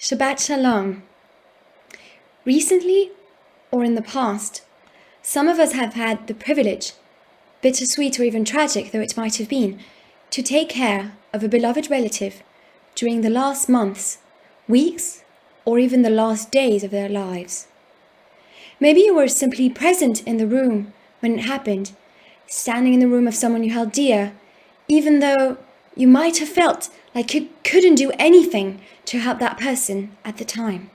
Shabbat Shalom. Recently, or in the past, some of us have had the privilege, bittersweet or even tragic though it might have been, to take care of a beloved relative during the last months, weeks, or even the last days of their lives. Maybe you were simply present in the room when it happened, standing in the room of someone you held dear, even though you might have felt like you couldn't do anything to help that person at the time.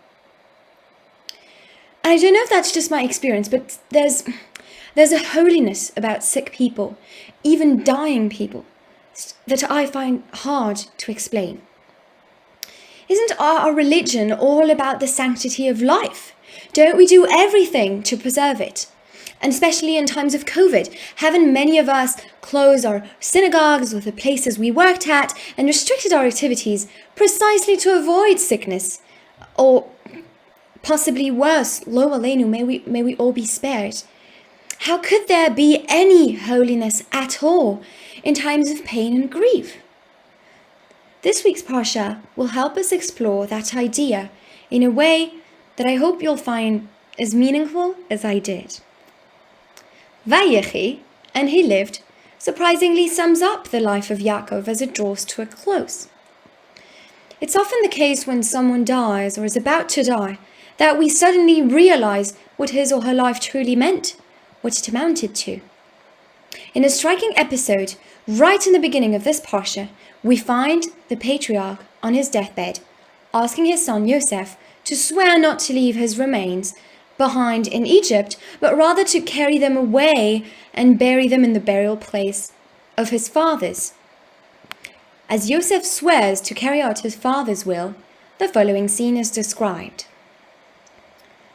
And I don't know if that's just my experience, but there's a holiness about sick people, even dying people, that I find hard to explain. Isn't our religion all about the sanctity of life? Don't we do everything to preserve it? And especially in times of COVID, haven't many of us closed our synagogues or the places we worked at and restricted our activities precisely to avoid sickness? Or possibly worse, lo aleinu, may we all be spared. How could there be any holiness at all in times of pain and grief? This week's parsha will help us explore that idea in a way that I hope you'll find as meaningful as I did. Vayechi, and he lived, surprisingly sums up the life of Yaakov as it draws to a close. It's often the case when someone dies or is about to die that we suddenly realize what his or her life truly meant, what it amounted to. In a striking episode, right in the beginning of this parsha, we find the patriarch on his deathbed, asking his son Yosef to swear not to leave his remains behind in Egypt, but rather to carry them away and bury them in the burial place of his fathers. As Yosef swears to carry out his father's will, the following scene is described.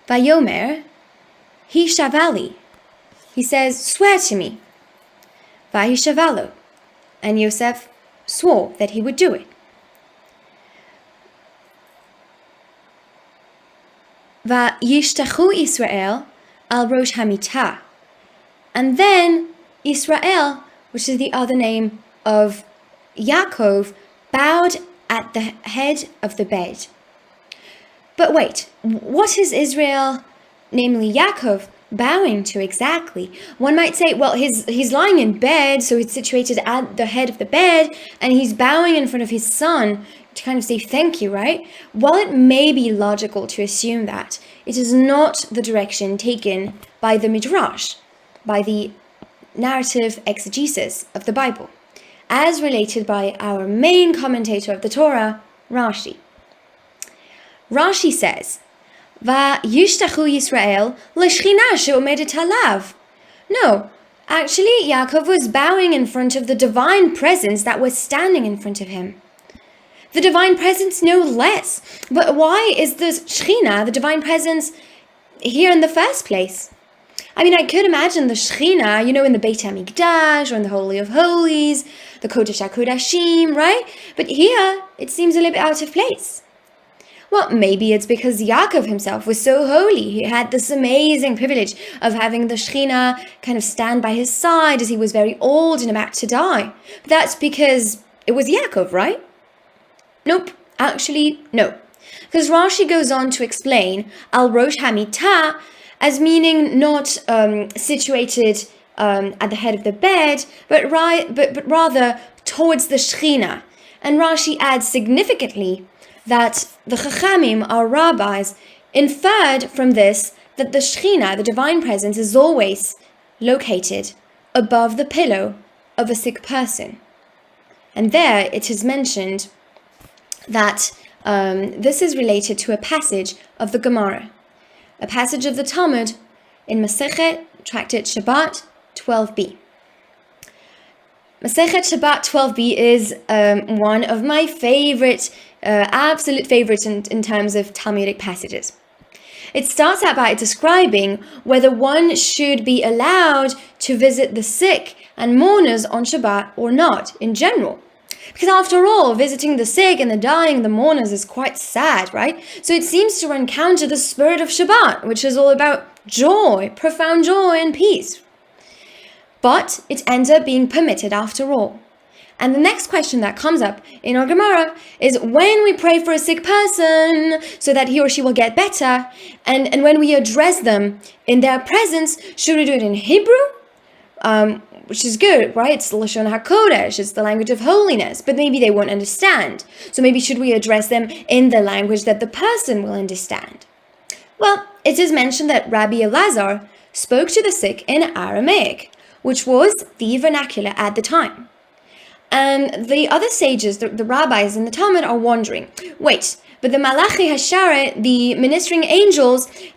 Vayomer, he shavali. He says, swear to me. Vahishavalo. And Yosef swore that he would do it. Vayishtachu Israel al Rosh Hamitah. And then Israel, which is the other name of Yaakov, bowed at the head of the bed. But wait, what is Israel, namely Yaakov, bowing to exactly? One might say, well, he's lying in bed, so he's situated at the head of the bed, and he's bowing in front of his son to kind of say thank you, right? While it may be logical to assume that, it is not the direction taken by the Midrash, by the narrative exegesis of the Bible, as related by our main commentator of the Torah, Rashi. Rashi says, Vayishtachu Yisrael l'shchina she'omedet alav. No, actually Yaakov was bowing in front of the divine presence that was standing in front of him. The divine presence no less. But why is the Shekhinah, the divine presence, here in the first place? I mean, I could imagine the Shekhinah, in the Beit HaMikdash or in the Holy of Holies, the Kodesh HaKodashim, right? But here, it seems a little bit out of place. Well, maybe it's because Yaakov himself was so holy. He had this amazing privilege of having the Shekhinah kind of stand by his side as he was very old and about to die. But that's because it was Yaakov, right? Nope, actually, no. Because Rashi goes on to explain al Rosh Hamitah as meaning not situated at the head of the bed, but rather towards the Shekhinah. And Rashi adds significantly that the Chachamim, our rabbis, inferred from this that the Shekhinah, the divine presence, is always located above the pillow of a sick person. And there it is mentioned that this is related to a passage of the Gemara, a passage of the Talmud in Masechet, Tractate Shabbat 12b. Masechet Shabbat 12b is one of my absolute favorites in terms of Talmudic passages. It starts out by describing whether one should be allowed to visit the sick and mourners on Shabbat or not in general. Because after all, visiting the sick and the dying, the mourners is quite sad, right? So it seems to run counter the spirit of Shabbat, which is all about joy, profound joy and peace. But it ends up being permitted after all. And the next question that comes up in our Gemara is when we pray for a sick person so that he or she will get better, and when we address them in their presence, should we do it in Hebrew? Which is good, right? It's Lashon HaKodesh, it's the language of holiness, but maybe they won't understand. So maybe should we address them in the language that the person will understand? Well, it is mentioned that Rabbi Elazar spoke to the sick in Aramaic, which was the vernacular at the time. And the other sages, the rabbis in the Talmud, are wondering, wait, but the Malachi Hashara, the ministering angels, they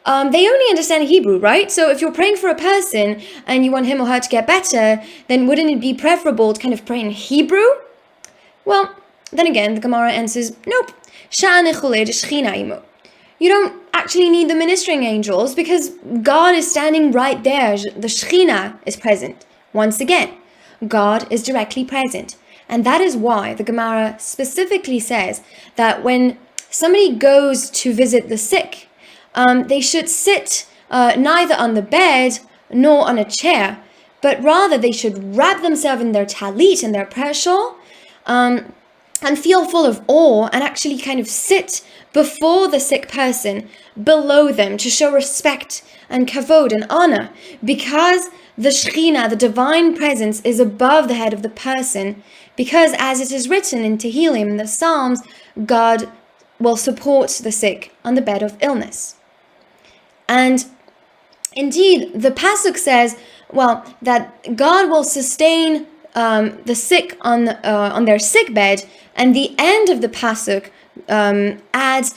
only understand Hebrew, right? So if you're praying for a person and you want him or her to get better, then wouldn't it be preferable to kind of pray in Hebrew? Well, then again, the Gemara answers, nope. You don't actually need the ministering angels because God is standing right there. The Shekhinah is present. Once again, God is directly present. And that is why the Gemara specifically says that when somebody goes to visit the sick, they should sit neither on the bed nor on a chair, but rather they should wrap themselves in their talit, in their prayer shawl, and feel full of awe and actually kind of sit before the sick person, below them, to show respect and kavod and honor, because the Shekhinah, the divine presence, is above the head of the person, because as it is written in Tehillim, in the Psalms, God will support the sick on the bed of illness. And indeed, the pasuk says, well, that God will sustain the sick on their sick bed, and the end of the pasuk adds,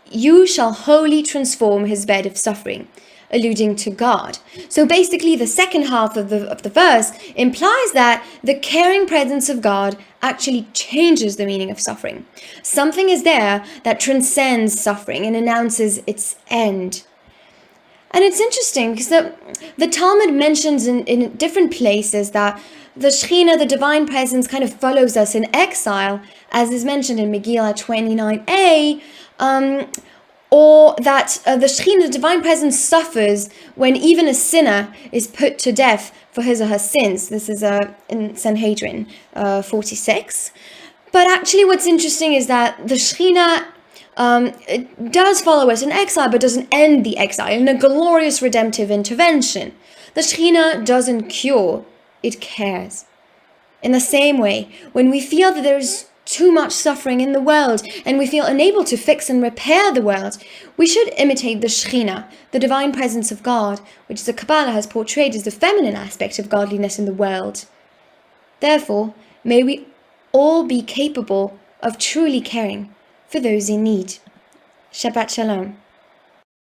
you shall wholly transform his bed of suffering, alluding to God. So basically, the second half of the verse implies that the caring presence of God actually changes the meaning of suffering. Something is there that transcends suffering and announces its end. And it's interesting because the Talmud mentions in different places that the Shekhinah, the divine presence, kind of follows us in exile, as is mentioned in Megillah 29a, or that the Shekhinah, the divine presence, suffers when even a sinner is put to death for his or her sins. This is in Sanhedrin 46. But actually what's interesting is that the Shekhinah it does follow us in exile, but doesn't end the exile in a glorious redemptive intervention. The Shekhinah doesn't cure, it cares. In the same way, when we feel that there is too much suffering in the world and we feel unable to fix and repair the world, we should imitate the Shekhinah, the divine presence of God, which the Kabbalah has portrayed as the feminine aspect of godliness in the world. Therefore, may we all be capable of truly caring for those in need. Shabbat Shalom.